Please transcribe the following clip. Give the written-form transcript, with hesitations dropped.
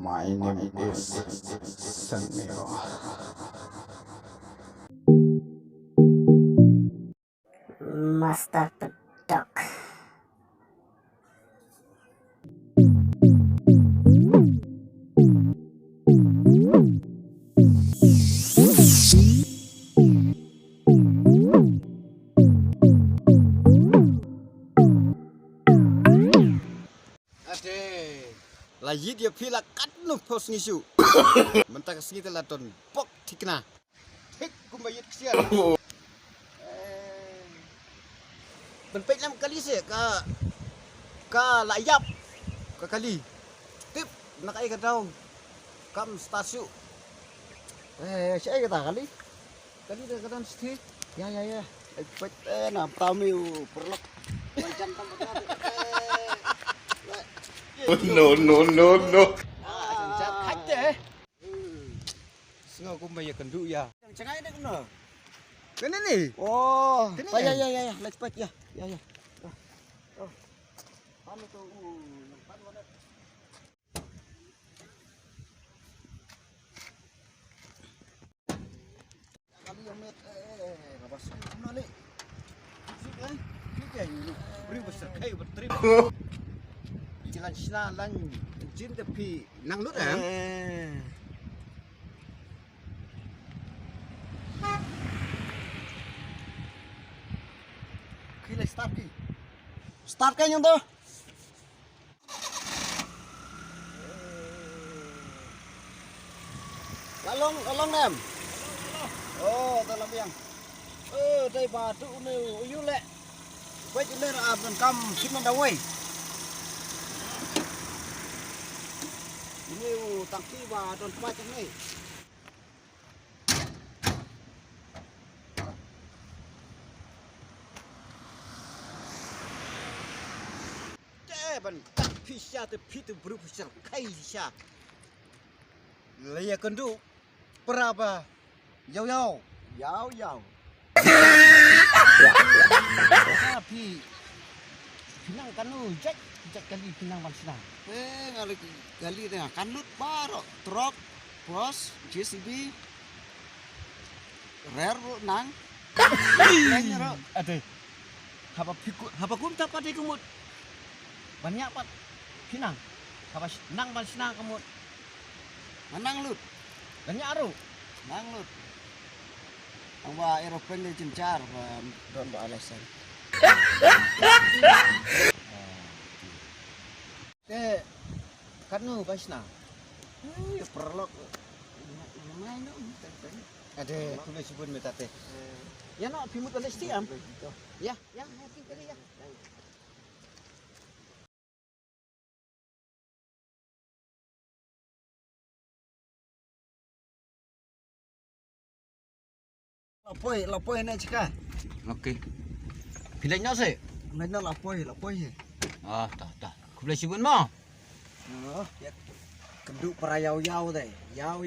My name is Sanmeo. Master Pedok. Lagi dia pila katnu pos ngisu. Mentang sini telah ton pok tikna. Hek kumbayit kesian. Benpek lam kali se ka layap ka kali. Tip nak ai ka daung. Kam stasiu. Saya kata kali. Kali dah kata sti. Ya. Pet na pramiu perlok. Macam tempat. No. Jangan khách thế. Sengau aku bayar kenduk ya. Yang cengai ni kena. Kena ni. Oh, ya. let's put ya. Oh. Anu tu. Nampak mana? Kami yang met rabas mana ni? Ni kan beri besar kai berterima. Jalan Sina lan jin tapi nang lut Khi lại start đi. Start kan yang tu. Lalong nem. Oh, dalam yang. Đây bà tụ nêu yêu lệ. Quay cho nên là gần cam xin nó đâu ấy. Nêu tặng khi bà đồn ba trong này. Ban tak pisah tu pitu berubah kai pisah. Laya kendu berapa? Yau. Tapi pinang kanu jak kali pinang mansina. Gali tengah kanut barok truk bos JCB rare nang. Ada. Hapa kum tak pada kumut. Banyak pat pinang. Hapa nang mansina kumut. Manang lut. Banyak aru. Nang lut. Ang ba aeroplane ni cincar don ba alasan. Kanu pasna. Perlok. Main no. Ada tulis sebut meta teh. Ya nak pimut oleh stiam. Ya, nanti kali ya. Lapoi na cika. Okey. Pilih nak se? Main na lapoi. Ah, dah. Aku boleh sebut mah. Ya. Keduk perayau-yau deh. Yau.